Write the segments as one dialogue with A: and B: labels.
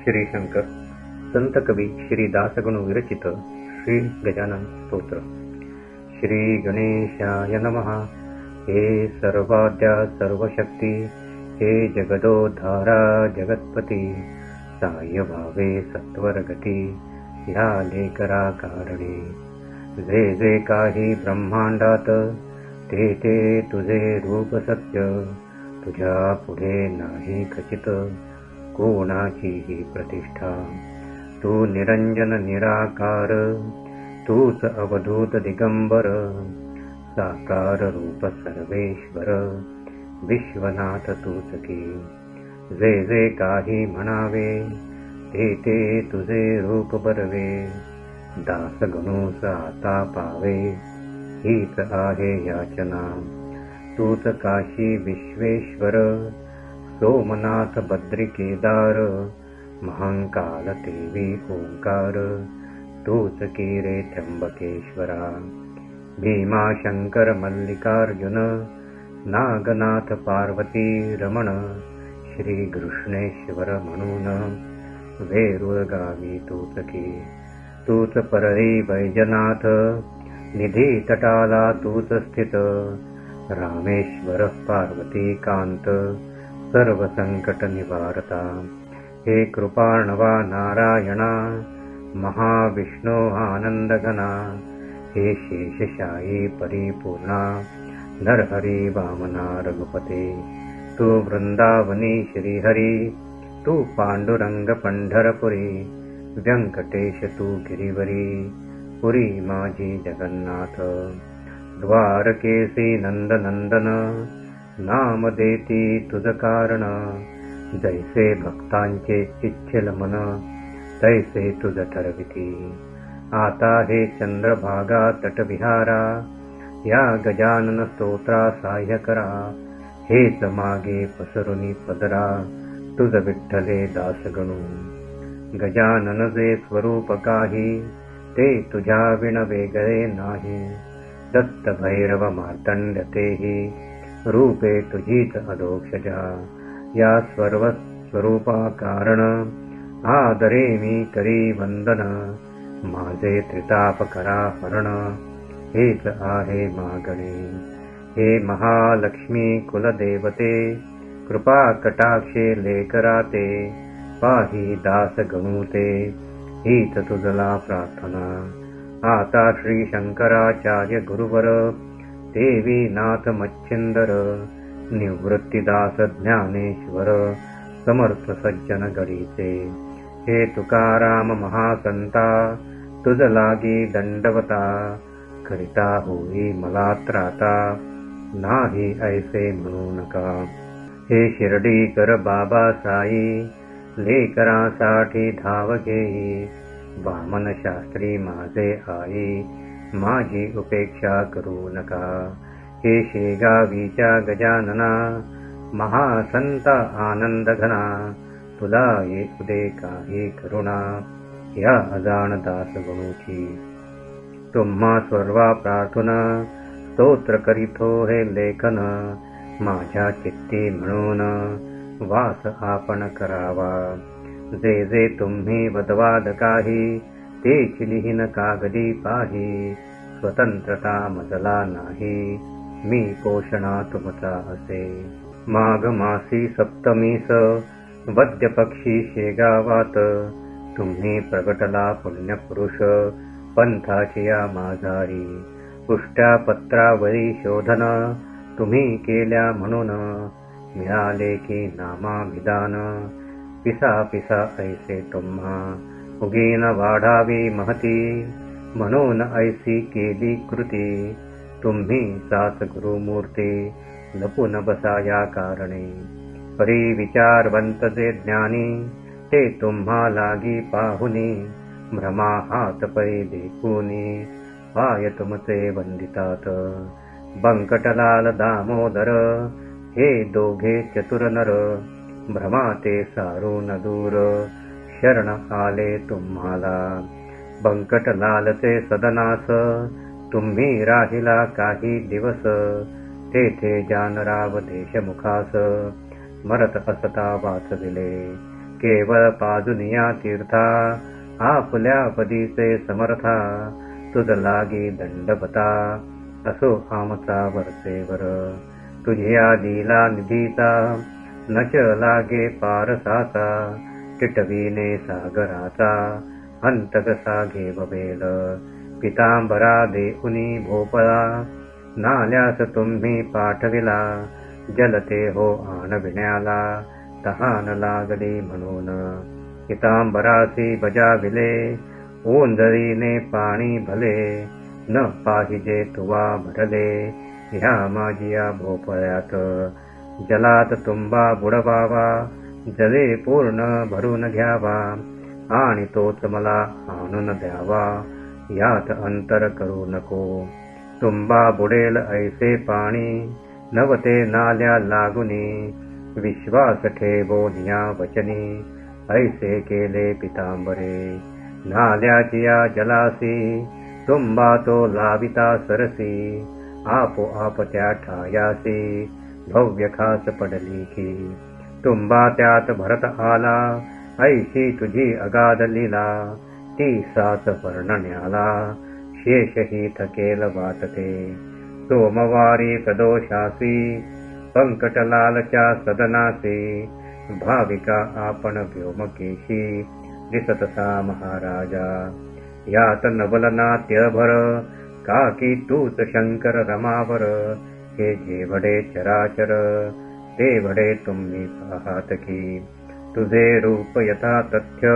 A: श्री शंकर संत कवी श्री दासगणू विरचित श्री गजानन स्तोत्र। श्री गणेशाय नमः। हे सर्वाद्या सर्वशक्ती, हे जगदोद्धारा जगत्पती, साह्य भावे सत्वरगती, ह्या लेकरा कारणे। जे जे काही ब्रह्मांडात, ते ते तुझे रूप सत्य, तुझ्या पुढे नाही खचित कोणाचीही प्रतिष्ठा। तू निरंजन निराकार, तूच अवधूत दिगंबर, साकार रूप सर्वेश्वर, विश्वनाथ तूच की। जे जे काही म्हणावे, ते ते तुझे रूप बरवे, दास गणूस आता पावे, हीच आहे याचना। तूच काशी विश्वेश्वर, सोमनाथ बद्री केदार, महंकाल देवी ओंकार, तूच की रे त्र्यंबकेश्वरा। भीमा शंकर मल्लिकार्जुन, नागनाथ पार्वती रमण, श्री कृष्णेश्वर म्हणून वेरूळ गावी तूच की। तूच परळी वैजनाथ, निधी तटाला तूच स्थित, रामेश्वर पार्वती कांत, सर्व संकट निवारता। हे कृपार्णवा नारायणा, महाविष्णू आनंद घना, हे शेषशायी परिपूर्णा, नरहरी वामना रघुपते। तू वृंदावनी श्रीहरी, तू पांडुरंग पंढरपुरी, व्यंकटेश तू गिरिवरी, पुरी माझी जगन्नाथ। द्वारकेसी नंदनंदन, नाम देती तुझ कारण, जैसे भक्तांचे इच्छिल मन, तैसे तुझ ठरविती। आता हे चंद्रभागा तटविहारा, या गजानन स्तोत्रा साह्य करा, हेच मागे पसरुनी पदरा, तुझ विठ्ठले दासगणू। गजानन जे स्वरूप काही, ते तुझ्या विण वेगळे नाही, दत्त भैरव मार्तंड तेही, रूपे तुझीच अधोक्षजा। या सर्व स्वरूपा कारण, आदरे मी करी वंदन, माझे त्रिताप करा हरण, हेच आहे मागणे। हे महालक्ष्मी कुलदेवते, कृपा कटाक्षे लेकराते, पाही दास गणूते, हीच तुझला प्रार्थना। आता श्री शंकराचार्य गुरुवर, देवी नाथ मच्छिंदर, निवृत्तीदास ज्ञानेश्वर, समर्थ सज्जन गडीचे। हे तुकाराम महासंता, तुझ लागी दंडवता, करिता होई मला त्राता, नाही ऐसे म्हणू नका। हे शिर्डीकर बाबा साई, लेकरांसाठी धाव घेई, वामन शास्त्री माझे आई, माझी उपेक्षा करू नका। हे शेगावीच्या गजानना, महासंत आनंद घना, तुला येऊ दे काही करुणा, या अजाण दास गणूची। तुम्हा सर्वा प्रार्थना, स्तोत्र करीतो हे लेखन, माझ्या चित्ती म्हणून वास आपण करावा। जे जे तुम्ही वदवाद काही, तेच लिहिन कागदी पाही, स्वतंत्रता मजला नाही, मी पोषणा तुमचा असे। माघ मासी सप्तमीस, वद्य पक्षी शेगावात, तुम्ही प्रगटला पुण्यपुरुष, पंथाची या माझारी। पुष्ट्या पत्रावरी शोधन, तुम्ही केल्या म्हणून, मिळाले की नामाभिधान, पिसा पिसा ऐसे तुम्हा, उगीन वाढावी महती, म्हणून ऐसी केली कृती। तुम्ही सात गुरुमूर्ती, लपून बसा या कारणे। परी विचारवंत जे ज्ञानी, ते तुम्हा लागी पाहुनी, भ्रमा हात पै देखुनी, पाय तुमचे वंदितात। बंकटलाल दामोदर, हे दोघे चतुर नर, भ्रमा ते सारून दूर, शरण आले तुम्हाला। बंकटलालचे सदनास, तुम्ही राहिला काही दिवस, तेथे जानराव देशमुखास, मरत असता वाचविले। केवळ पाजुनिया तीर्था आपल्या पदीचे समर्था तुझ लागी दंडपता असो आमचा वरचेवर तुझ्या दिला निधीचा नश लागे पारसाचा टिटवीने सागराचा अंतक सागे बबेल पितांबरा देऊनी भोपळा नाल्यास तुम्ही पाठविला जलते हो आणविण्याला तहान लागली म्हणून पितांबरासी बजाविले ओंजळीने पाणी भले न पाहिजे तुवा भरले ह्या माझिया भोपळ्यात जलात तुंबा बुडवावा जले पूर्ण भरून घ्यावा आणि तोच मला आणून द्यावा यात अंतर करू नको तुंबा बुडेल ऐसे पाणी नवते नाल्या लागुनी विश्वास ठेवोनिया वचनी ऐसे केले पितांबरे नाल्याचिया जलासी तुंबा तो लाविता सरसी आपोआप त्या ठायासी भव्य खास पडली की तुंबा त्यात भरत आला ऐशी तुझी अगाध लीला ती साच वर्णण्याला शेषही थकेल वाटते सोमवारी प्रदोषासी पंकटलालच्या सदनासी भाविका आपण व्योमकेशी दिसतसा महाराजा यात नवल नाट्यभर काकी तूच शंकर रमावर हे जेवढे चराचर ते वडे तुम्ही पाहात की तुझे रूप यथा तथ्य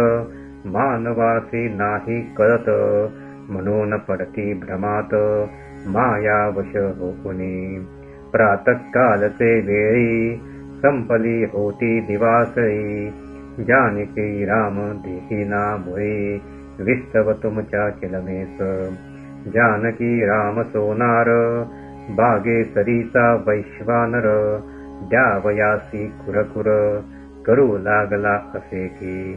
A: मानवासी नाही कळत म्हणून पडती भ्रमात मायावश होऊनी प्रातःकालचे वेळी संपली होती दिवासळी जानकी राम देहिना मुळे विस्तव तुमच्या चिलमेस जानकी राम सोनार बागे सरीचा वैश्वानर द्यावयासी कुरकुर करू लागला असे की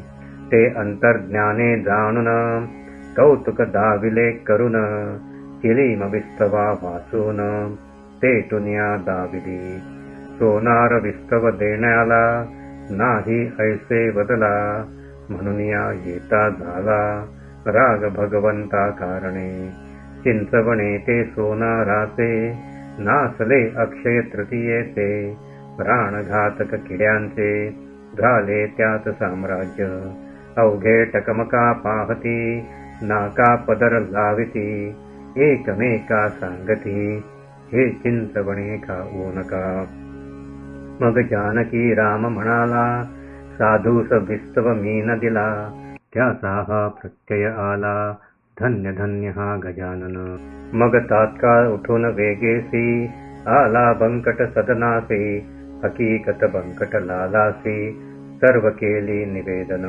A: ते अंतर्ज्ञाने जाणून कौतुक दाविले करून चिलीम विस्तवा वाचून ते टुनिया दाविली सोनार विस्तव देण्याला नाही ऐसे बदला म्हणून या येता झाला राग भगवंता कारणे चिंचवणे ते सोनाराचे नासले अक्षय तृतीयेचे प्राणघातक किड्यांचे झाले त्यात साम्राज्य अवघे टकमका पाहती नाका पदर लाविती एकमेका सांगती हे चिंचवणे खाऊ नका मग जानकी राम म्हणाला साधूस विस्तव मी न दिला त्याचा हा प्रत्यय आला धन्य धन्य हा गजानन मग तात्काळ उठून वेगेसी आला बंकट सदनासी हकीकत बंकट लालासी सर्व केली निवेदन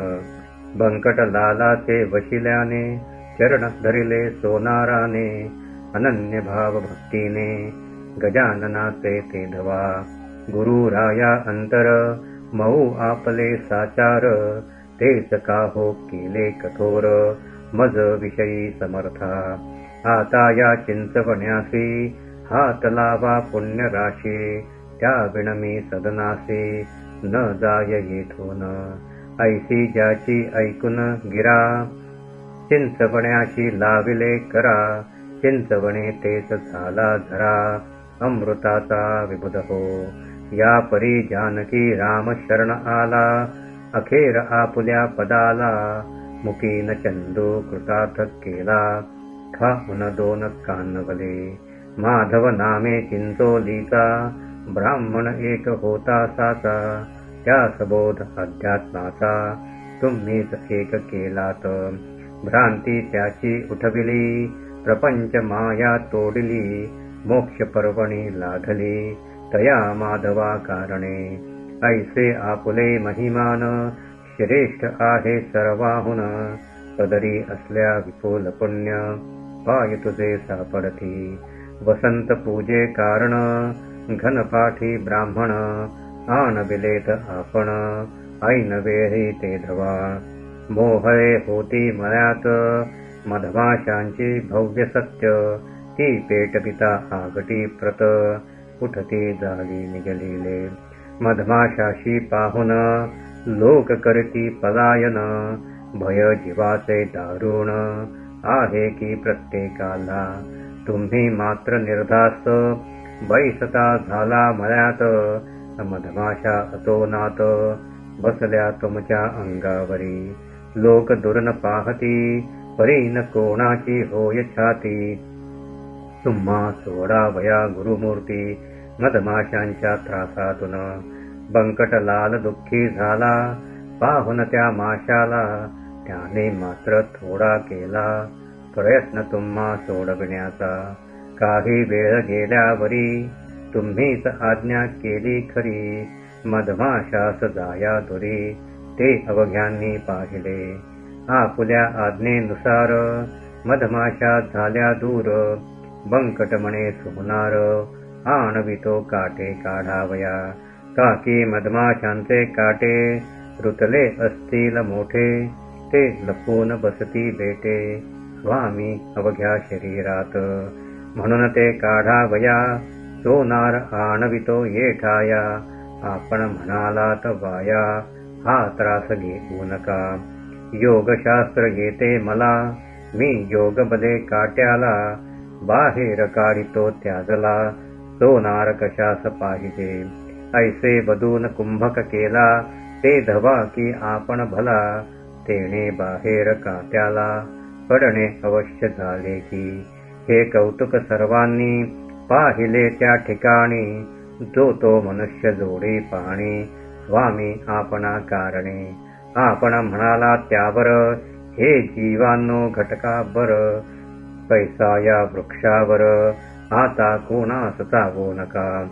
A: बंकट लालाचे वशिल्याने चरण धरिले सोनाराने अनन्य भाव भक्तीने गजाननाचे ते धवा गुरु राया अंतर मऊ आपले साचार तेच काहो केले कठोर मज विषयी समर्था आता या चिंचवण्यासी हात लावा पुण्य राशी त्या विणमी सदनासी न जाय येथून ऐसी ज्याची ऐकून गिरा चिंचवण्याशी लाविले करा चिंचवणे तेच झाला झरा अमृताचा विबुध हो या परी जानकी राम शरण आला अखेर आपुल्या पदाला मुकीन चंदू कृतार्थ केला खाऊन दोन कानवले माधव नामे चिंचोलीचा ब्राह्मण एक होता साचा त्या सबोध अध्यात्माचा तुम्हीच एक केलात भ्रांती त्याची उठविली प्रपंच माया तोडली मोक्ष पर्वणी लाधली तया माधवा कारणे ऐसे आपुले महिमान श्रेष्ठ आहे सर्वाहुन पदरी असल्या विपुल पुण्य पाय तुझे सापडती वसंत पूजे कारण घनपाठी ब्राह्मण आणविलेत आपण ऐन वेळी ते धवा मोहळे होती मळ्यात मधमाशांची भव्य सत्य ती पेटपिता आगटी प्रत उठती झाली निगलिले मधमाशाशी पाहुन लोक करती पलायन, भय जीवाचे दारुण आहे की प्रत्येकाला. तुम्ही मात्र निर्धास्त, बैसता झाला मळ्यात, मधमाशा अतोनात बसल्या तुमच्या अंगावरी. लोक दुर्न पाहती, परीन कोणाची होय छाती. तुम्हा सोडावया गुरुमूर्ती, मधमाशांच्या त्रासातून. बंकट लाल दुःखी झाला, पाहून त्या माशाला. त्याने मात्र थोडा केला, प्रयत्न तुम्हा सोडविण्याचा. काही वेळ गेल्यावरी, तुम्हीच आज्ञा केली खरी. मधमाशास जाया दुरी, ते अवघ्यांनी पाहिले. आपुल्या आज्ञेनुसार, मधमाशा झाल्या दूर. बंकट म्हणे सोनार, आणवितो काटे काढावया. काकी मधमाशांचे काटे, रुतले असतील मोठे. ते लपून बसती बेटे, स्वामी अवघ्या शरीरात. म्हणून ते काढावया, सोनार आणवितो येठाया. आपण म्हणालात वाया, हा त्रास घेऊ नका. योगशास्त्र येते मला, मी योग बले काट्याला. बाहेर काढितो त्याजला, सोनार कशास पाहिजे. ऐसे बदून कुंभक केला, ते धवा की आपण भला. तेणे बाहेर काट्याला, पडणे अवश्य झाले की. हे कौतुक सर्वांनी पाहिले त्या ठिकाणी. जो तो मनुष्य जोडी पाणी, स्वामी आपणा कारणे. आपण म्हणाला त्यावर, हे जीवांनो घटका बर. पैसा या वृक्षावर, आता कोणास चावू नका.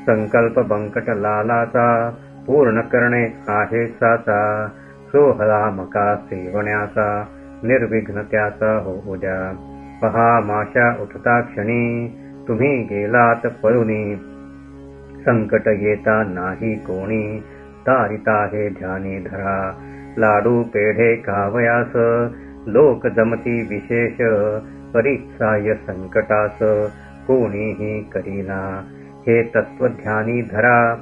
A: संकल्प बंकट लालाचा, पूर्ण करणे आहे साचा. सोहळा मका सेवण्याचा, निर्विघ्न त्याचा होऊ द्या. पहा माशा उठता क्षणी, तुम्ही गेलात पळुनी. संकट येता नाही कोणी, तारिता हे ध्यानी धरा. लाडू पेढे खावयास, लोक जमती विशेष. परित्साय संकटास, कोणीही करीना. हे तत्वध्यानी धरा,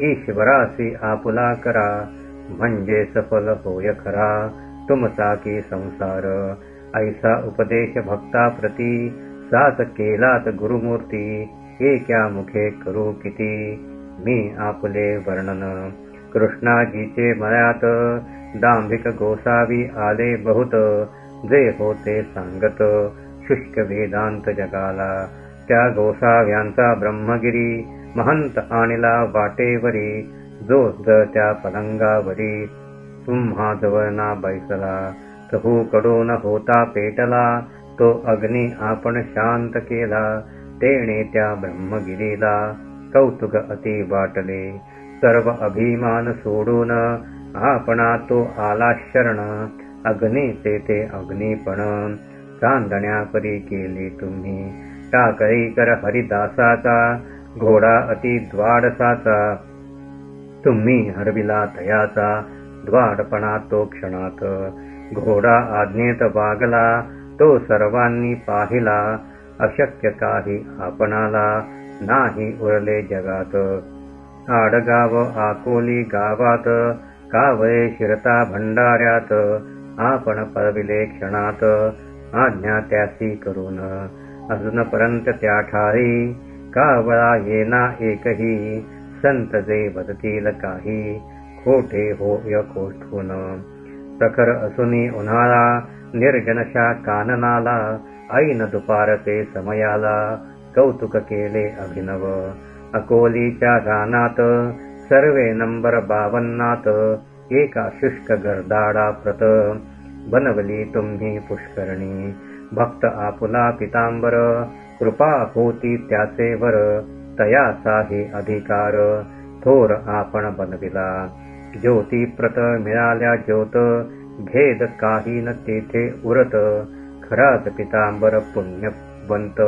A: ईश्वरासी आपुला करा. म्हणजे सफल होय खरा, तुमचा की संसार. ऐसा उपदेश भक्ताप्रती, साच केलात गुरुमूर्ती. एका मुखे करू किती, मी आपले वर्णन. कृष्णाजीचे मळ्यात, दांभिक गोसावी आले बहुत. जे होते सांगत, शुष्क वेदांत जगाला. त्या गोसाव्यांचा ब्रह्मगिरी, महंत आणला वाटेवरी. जो त्या पलंगावरी, तुम्हा जवळ ना बैसला. तहू कडून होता पेटला, तो अग्नी आपण शांत केला. तेणे त्या ब्रह्मगिरीला, कौतुक अति वाटले. सर्व अभिमान सोडून, आपणा तो आला शरण. अग्नीचे ते अग्निपण, चांदण्या परी केली तुम्ही. टाकळी कर हरिदासाचा, घोडा अति द्वाडसाचा. तुम्ही हरविला तयाचा, द्वाडपणा तो क्षणात. घोडा आज्ञेत वागला, तो सर्वांनी पाहिला. अशक्य काही आपणाला, नाही उरले जगात. आडगाव आकोली गावात, कावळे शिरता भंडाऱ्यात. आपण पळविले क्षणात, आज्ञा त्यासी करून. अजूनपर्यंत त्या ठारी, कावळा येना एकही. संत जे वदतील काही, खोटे होय कोठून. प्रखर असुनी उन्हाळा, निर्जनशा काननाला. ऐन दुपारचे समयाला, कौतुक केले अभिनव. अकोलीच्या रानात, सर्वे नंबर 52त. एका शुष्क गर्दाडा प्रत, बनवली तुम्ही पुष्करणी. भक्त आपुला पितांबर, कृपा होती त्याचे वर. तयाचा हे अधिकार, थोर आपण बनविला. ज्योती प्रत मिळाल्या ज्योत, भेद काही न तेथे उरत. खराच पितांबर पुण्यवंत,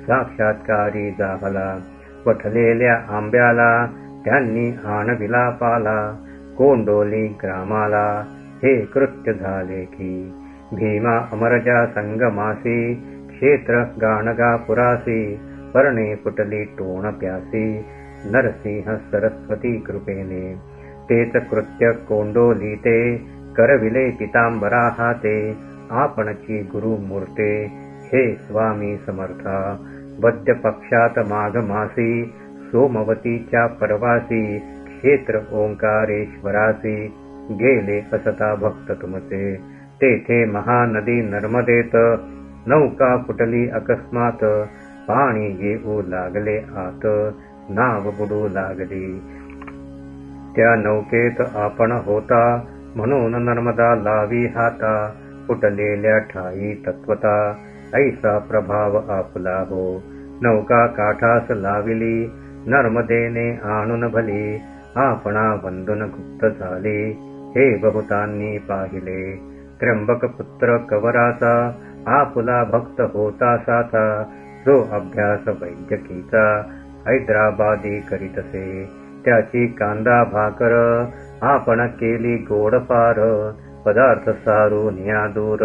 A: साक्षात्कारी जाहला. पठलेल्या आंब्याला, त्यांनी आणविला पाला. कोंडोली ग्रामाला, हे कृत्य झाले की. भीमा अमरजा संगमासी, क्षेत्र गाणगापुरासी. पर्णे फुटली टोण प्यासी, नरसिंह सरस्वती कृपेने. तेच कृत्य कोंडोलीते करविले पितांबरा हाते आपणची गुरुमूर्ते हे स्वामी समर्था वद्य पक्षात माघ मासी सोमवतीच्या परवासी क्षेत्र ओंकारेश्वरासी गेले असता भक्त तुमचे तेथे महानदी नर्मदेत नौका फुटली अकस्मात पाणी येऊ लागले आत नाव बुडू लागली त्या नौकेत आपण होता म्हणून नर्मदा लावी हाता फुटलेल्या ठाई तत्वता ऐसा प्रभाव आपला हो नौका काठास लाविली नर्मदेने आणून भली आपणा वंदन गुप्त झाले हे बहुतांनी पाहिले त्र्यंबक पुत्र कवराचा आपुला भक्त होता साचा जो अभ्यास वैद्यकीचा हैदराबादी करीतसे त्याची कांदा भाकर आपण केली गोडपार पदार्थ सारून या दूर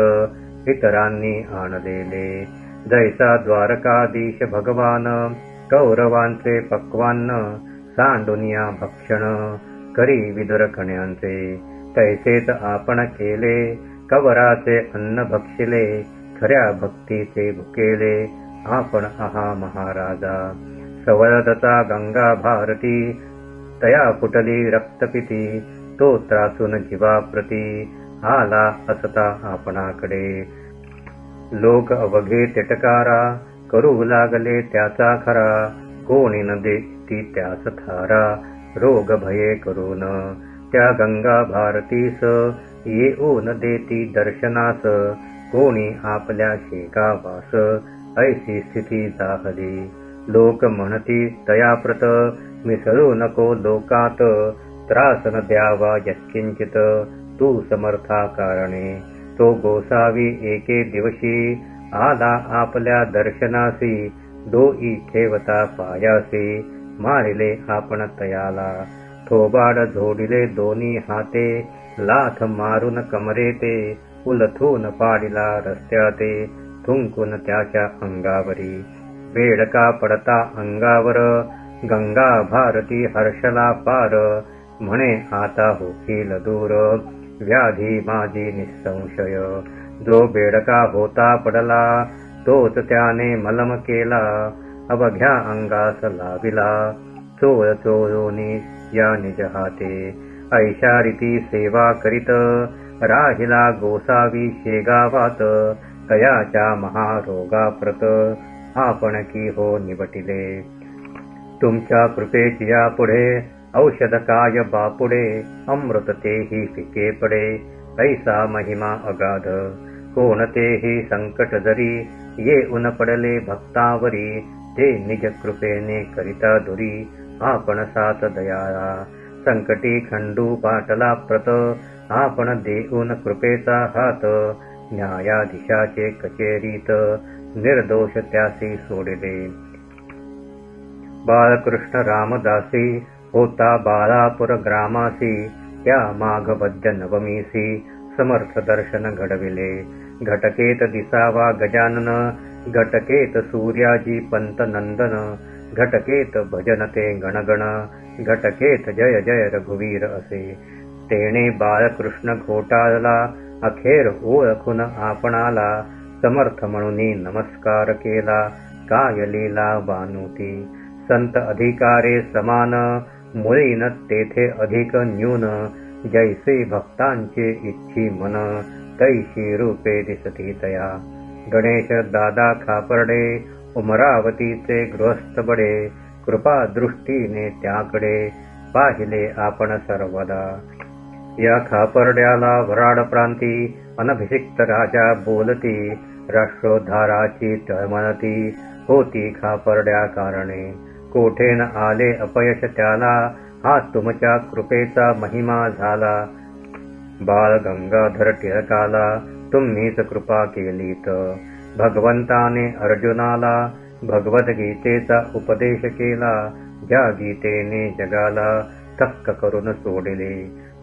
A: इतरांनी आणलेले जैसा द्वारकाधीश भगवान कौरवांचे पक्वान्न सांडुनिया भक्षण करी विदुर खण्यांचे तैसेच आपण केले कवराचे अन्न भक्षिले खऱ्या भक्तीचे भुकेले आपण आहा महाराजा सवलदता गंगा भारती तया फुटली रक्तपिती तो त्रासून जीवाप्रती आला असता आपणाकडे लोक अवघे तिटकारा करू लागले त्याचा खरा कोणी न देती त्यास थारा रोग भये करून त्या गंगा भारतीस येऊन देती दर्शनास कोणी आपल्या शेकावास ऐसी स्थिती जाहली लोक म्हणती तयाप्रत मिसळू नको लोकात त्रास न द्यावा यत्किंचित तू समर्था कारणे तो गोसावी एके दिवशी आला आपल्या दर्शनासी डोई ठेवता पायासी मारिले आपण तयाला थोबाड झोडिले दोन्ही हाते लाथ मारून कमरे ते उलथून पाडिला रस्त्याते थुंकून त्याच्या अंगावरी बेडका पडता अंगावर गंगा भारती हर्षला पार म्हणे आता होईल दूर व्याधी माझी निसंशय जो बेडका होता पडला तोच त्याने मलम केला अवघ्या अंगास लाविला चोळ चोळोनी या निज हाते ऐशा रीती सेवा करीत राहिला गोसावी शेगावात तयाच्या महारोगाप्रत आपण की हो निवटिले तुमच्या कृपेची या पुढे औषध काय बापुडे अमृत तेही फिके पडे ऐसा महिमा अगाध कोणतेही संकट जरी ये उन पडले भक्तावरी ते निज कृपेने करिता दुरी आपण साथ दयाळा संकटी खंडू पाटला प्रत आपण देऊन कृपेचा हात न्यायाधीशाचे कचेरीत निर्दोष त्यासी सोडिले बाळकृष्ण रामदासी होता बाळापूर ग्रामासी त्या माघवद्य नवमीसी समर्थ दर्शन घडविले घटकेत दिसावा गजानन घटकेत सूर्याजी पंत नंदन घटकेत भजनते गणगण घटकेत जय जय रघुवीर असे तेणे बाळकृष्ण घोटाळला अखेर ओळखून आपणाला समर्थ म्हणून नमस्कार केला काय लीला वानुती संत अधिकारे समान मुळीन तेथे अधिक न्यून जैसे भक्तांचे इच्छी मन तैशी रूपे दिसती तया गणेश दादा खापर्डे उमरावतीचे गृहस्थ बडे कृपा दृष्टीने त्याकडे पाहिले आपण सर्वदा या खापर्ड्याला वराड प्रांती अनभिषिक्त राजा बोलती राष्ट्रोद्धाराची तळमळती होती खापर्ड्या कारणे कोठेन आले अपयश त्याला हा तुमच्या कृपेचा महिमा झाला बाळ गंगाधर टिळकाला तुम्हीच कृपा केलीत भगवंताने अर्जुनाला भगवद्गीतेचा उपदेश केला ज्या गीतेने जगाला थक्क करून सोडिले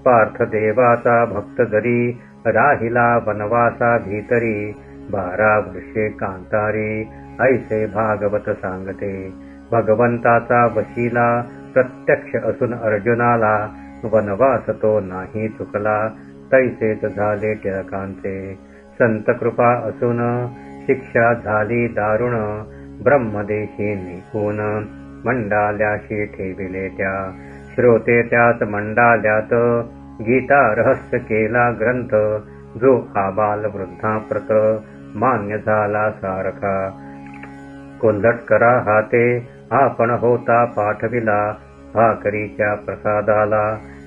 A: पार्थ देवाचा भक्त जरी राहिला वनवासा भीतरी 12 वर्षे कांतारी ऐसे भागवत सांगते भगवंताचा वशिला प्रत्यक्ष असून अर्जुनाला वनवास तो नाही चुकला, तैसेच झाले टिळकांचे. संत कृपा असून शिक्षा झाली दारुण, ब्रह्मदेशी निघून मंडाल्याशी ठेविले त्या. श्रोते त्यात मंडाल्यात, गीता रहस्य केला ग्रंथ. जो आबाल वृद्धाप्रत, मान्य झाला सारखा. कोल्हटकरा हाते आपण होता पाठविला, भाकरीच्या प्रसादाला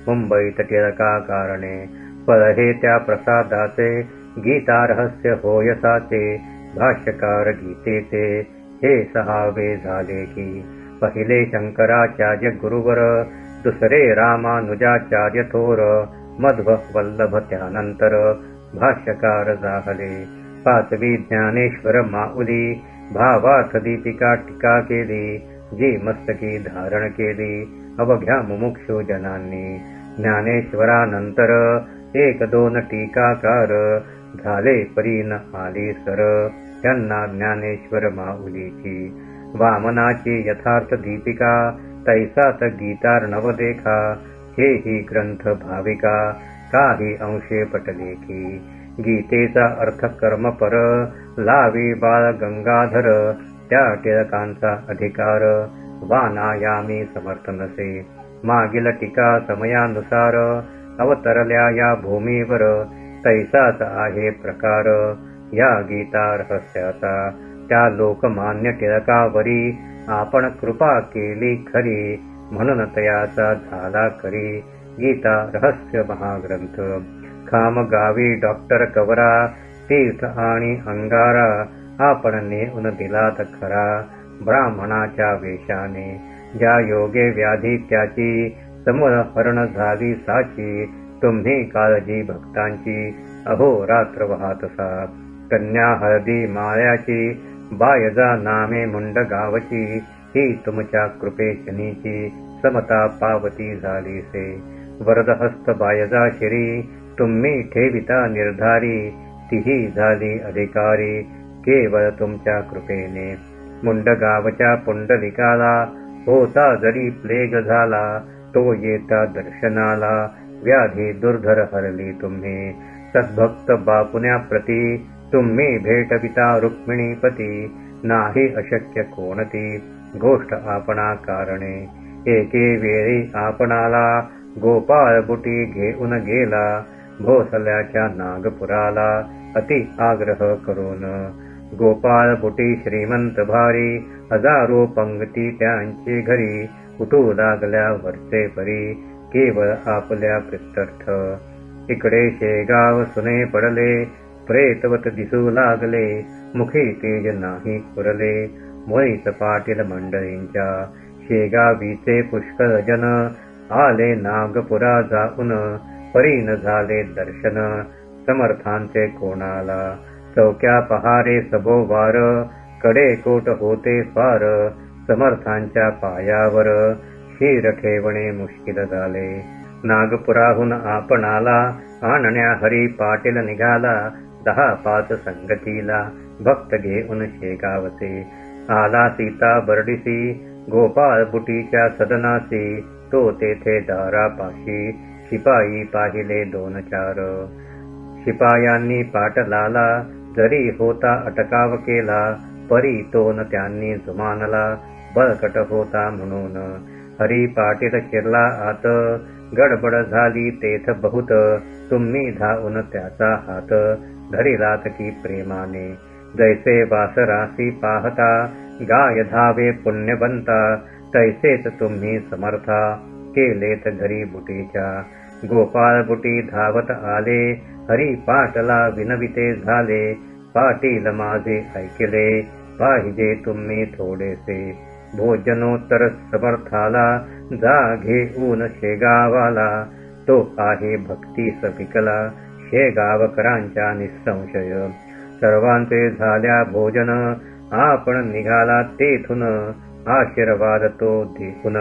A: मुंबईत टिळका कारणे. फळ हे त्या प्रसादाचे, गीता रहस्य होयसाचे. भाष्यकार गीतेचे हे 6वे झाले की. पहिले शंकराचार्य गुरुवर, दुसरे रामानुजाचार्य थोर. मध्व वल्लभ त्यानंतर, भाष्यकार झाले. 5वी ज्ञानेश्वर माऊली, भावार्थ दीपिका टीका केली. जी मस्तकी धारण केली, अवघ्या मुमुक्षु जनांनी. ज्ञानेश्वरानंतर 1-2 टीकाकार, झाले परीन आली सर. त्यांना ज्ञानेश्वर माऊलीची. वामनाची यथार्थ दीपिका, तैसात गीतार्णव देखा. हेही ग्रंथ भाविका, काही अंशे पटलेखी. गीतेचा अर्थ कर्मपर, लावी बाळ गंगाधर. त्या टिळकांचा अधिकार, वानायामी समर्थ नसे. मागील टीका समयानुसार, अवतरल्या या भूमीवर. तैसाच आहे प्रकार, या गीता रहस्याचा. त्या लोकमान्य टिळकावरी, आपण कृपा केली खरी. म्हणून तयाचा झाला करी, गीता रहस्य महाग्रंथ. खामगावी डॉक्टर कवरा, तीर्थ आणि अंगारा. आपण नेऊन दिलात खरा, ब्राह्मणाच्या वेशाने. ज्या योगे व्याधी त्याची, समूलहरण झाली साची. तुम्ही काळजी भक्तांची, अहो रात्र वाहतसा. कन्या हळदी माळ्याची, बायजा नामे मुंड गावची. ही तुमच्या कृपेशनीची, समता पावती झालीसे. वरदहस्त बायजा शिरी, तुम्ही ठेविता निर्धारी. तीही झाली अधिकारी, केवळ तुमच्या कृपेने. मुंडगावच्या पुंडलिकाला, होता जरी प्लेग झाला. तो येता दर्शनाला, व्याधी दुर्धर हरली तुम्ही. सद्भक्त बापुण्याप्रती, तुम्ही भेटविता रुक्मिणीपती. नाही अशक्य कोणती, गोष्ट आपणा कारणे. एके वेळी आपणाला, गोपाळ बुटी घेऊन गेला. भोसल्याच्या नागपुराला, अति आग्रह करून. गोपाळ बुटी श्रीमंत भारी, हजारो पंगती त्यांची घरी. उठू लागल्या वरचे परी, केवळ आपल्या प्रित्यर्थ. इकडे शेगाव सुने पडले, प्रेतवत दिसू लागले. मुखी तेज नाही उरले, मुळीच पाटील मंडळींच्या. शेगावीचे पुष्कळ जन, आले नागपुरा जाऊन. परीन झाले दर्शन, समर्थांचे कोणाला. चौक्या पहारे सभोवार, कडे कोट होते फार. समर्थांच्या पायावर, शिर ठेवणे मुश्किल झाले. नागपुराहून आपणाला, आणण्या हरी पाटील निघाला. 10-5 संगतीला, भक्त घेऊन शेगावचे. आला सीता बर्डिसी, गोपाळ बुटीच्या सदनासी. तो तेथे दारापाशी, शिपाई पाहिले 2-4. शिपायांनी पाटलाला, जरी होता अटकाव केला. परी तोन त्यांनी जुमानला, बळकट होता म्हणून. हरी पाटील शिरला आत, गडबड झाली तेथ बहुत. तुम्ही धावून त्याचा हात, धरिलात की प्रेमाने. जैसे वासरासी पाहता, गाय धावे पुण्यवंता. तैसेच तुम्ही समर्था, केलेत घरी बुटीच्या. गोपाळ बुटी धावत आले, हरी पाटला विनविते झाले. पाटील माझे ऐकले, पाहिजे तुम्ही थोडेसे. भोजनोत्तर समर्थाला, जा घेऊन शेगावाला. तो आहे भक्तीस विकला, शेगावकरांच्या निसंशय. सर्वांचे झाल्या भोजन, आपण निघाला तेथून. आशीर्वाद तो देऊन,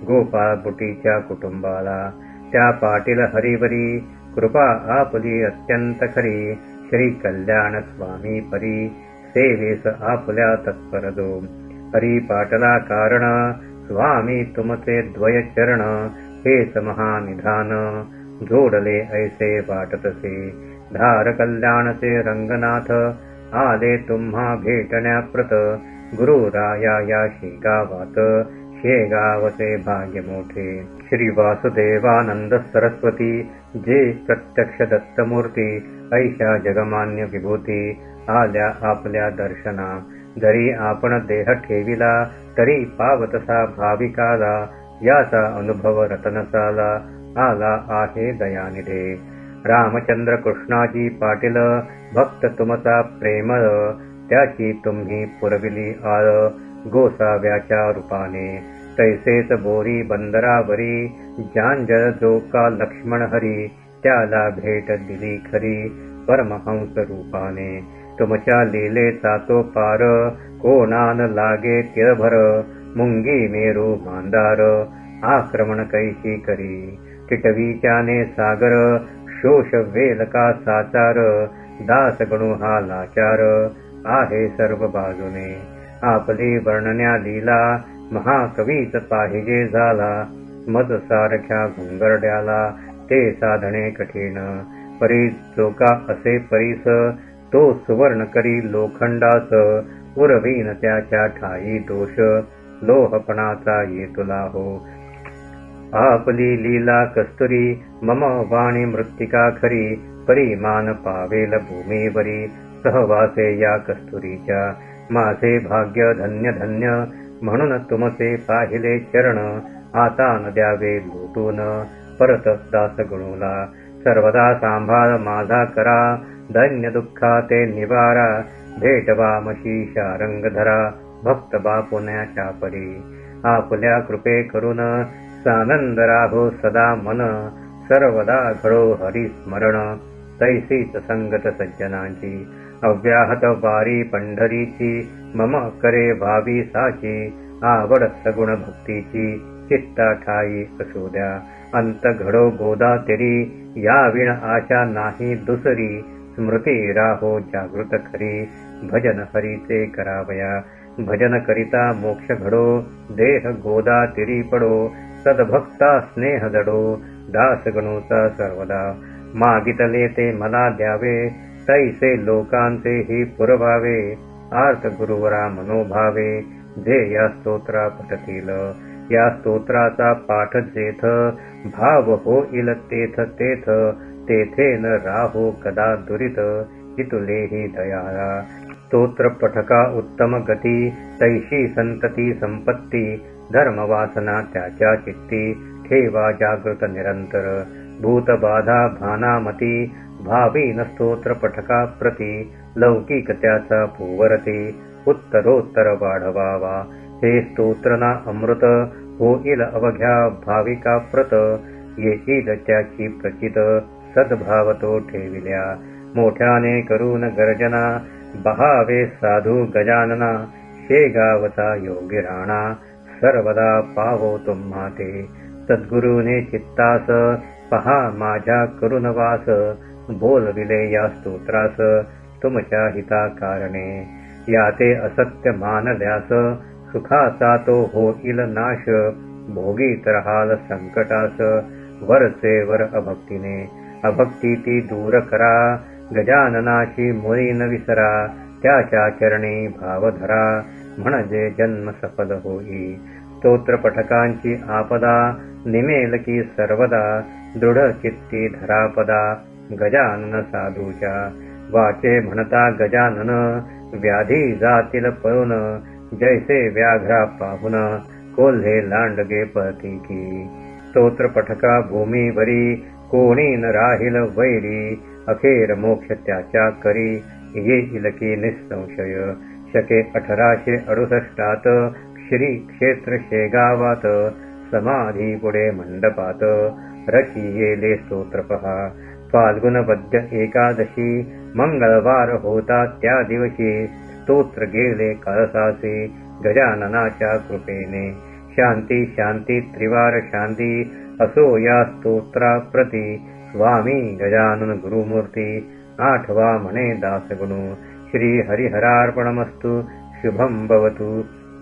A: गोपाळ बुटीच्या कुटुंबाला. त्या पाटील हरिवरी, कृपा आपली अत्यंत खरी. श्री कल्याण स्वामी परी, सेवेस आपल्या तत्पर जो. हरी पाटला कारण, स्वामी तुमचे द्वय चरण. हेच महानिधान जोडले ऐसे वाटतसे धार कल्याणचे रंगनाथ आले तुम्हा भेटण्याप्रत गुरुराया याशी गावात शेगावचे भाग्य मोठे श्री वासुदेवानंद सरस्वती जे प्रत्यक्ष दत्तमूर्ती ऐशा जगमान्य विभूती आल्या आपल्या दर्शना जरी आपण देह ठेविला तरी पावतसा भाविकाला याचा अनुभव रतनसाला आला आहे दयानिधे रामचंद्र कृष्णाजी पाटील भक्त तुमचा प्रेमळ त्याची तुम्ही पुरविली आळ गोसाव्याच्या रूपाने तैसेच बोरी बंदरावरी जांजळ जो का लक्ष्मण हरी त्याला भेट दिली खरी परमहंस रूपाने तुमच्या लीलेचा तो पार कोणान लागे तिळभर मुंगी मेरू मांदार आक्रमण कैशी करी टिटवीच्याने सागर शोष वेलका साचार दास गणू हा लाचार आहे सर्व बाजूने आपली वर्णन्या लीला महाकवीच पाहिजे झाला मद सारख्या घुंगरड्याला ते साधणे कठीण परी चोका असे परीस तो सुवर्ण करी लोखंडास उरवीन त्याच्या ठाई दोष लोहपणाचा ये तुला हो आपली लीला कस्तुरी मम वाणी मृत्तिका खरी परिमान पावेल भूमीवरी सहवासे या कस्तुरीच्या माझे भाग्य धन्य धन्य म्हणून तुमचे पाहिले चरण आता न द्यावे लुटून परत दास गणूला सर्वदा सांभाळ माझा करा धन्य दुःखाते निवारा भेटवा मशीशा रंगधरा भक्त बापुण्याच्या परी आपल्या कृपे करून सानंद राहो सदा मन सर्वदा घडो हरिस्मरण तैसीच संगत सज्जनांची अव्याहत वारी पंढरीची मम करे भावी साची आवड सगुण भक्तीची चित्ता ठाई असू द्या अंत घडो गोदा तेरी या विण आशा नाही दुसरी स्मृती राहो जागृत खरी भजन हरीचे करावया भजन करिता मोक्ष घडो देह गोदा तिरी पडो सद्भक्ता स्नेह जडो दास गणूचा सर्वदा मागितले ते मला द्यावे तैसे लोकांचे ही पुरवावे आर्त गुरुवरा मनोभावे जे या स्तोत्रा पठतील या स्तोत्राचा पाठ जेथ भाव होईल तेथ तेथ तेथे न राहो कदा दुरित हितुलेही दयाळा स्तोत्र पठका उत्तम गती तैशी संतती संपत्ती धर्मवासना त्याच्या चित्ती ठेवा जागृत निरंतर भूतबाधा भानामती भावी न स्तोत्र पठका प्रती लौकिक त्याचा भूवरती उत्तरोत्तर वाढवावा हे स्तोत्र ना अमृत होईल अवघ्या भाविका प्रत येईल त्याची प्रचित सद्भाव तो ठेविल्या मोठ्याने करून गर्जना बहावे साधू गजानना शेगावचा योगी राणा सर्वदा पावो तुम्हा ते सद्गुरूने चित्तास पहा माझ्या करुण वास बोलविले या स्तोत्रास तुमच्या हिता कारणे याते असत्य मानल्यास सुखाचा तो होईल नाश भोगीत राहाल संकटास वरचे वर अभक्तीने अभक्ती ती दूर करा गजाननाशी मुळी न विसरा त्याच्या चरणी भाव धरा म्हणजे जन्म सफल होई स्तोत्र पठकांची आपदा निमेल की सर्वदा दृढ चित्ती धरापदा गजानन साधूच्या वाचे म्हणता गजानन व्याधी जातील पळून जैसे व्याघ्रा पाहून कोल्हे लांडगे पळती की स्तोत्र पठका भूमीवरी कोणी न राहील वैरी अखेर मोक्ष त्याच्या करी येईल की निसंशय शके 1868 श्री क्षेत्र शेगावात समाधी पुढे मंडपात रचियेले स्तोत्र पहा फाल्गुन वद्य एकादशी मंगळवार होता त्या दिवशी स्तोत्र गेले कळसाचे गजाननाच्या कृपेने शांती शांती त्रिवार शांती असो या स्तोत्रा प्रती स्वामी गजानन गुरुमूर्ती आठवा म्हणे दासगुणू श्री हरिहरार्पणमस्तु शुभं भवतु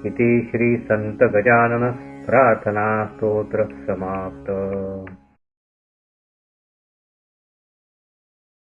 A: इति श्री संत गजानन प्रार्थना स्तोत्र समाप्त.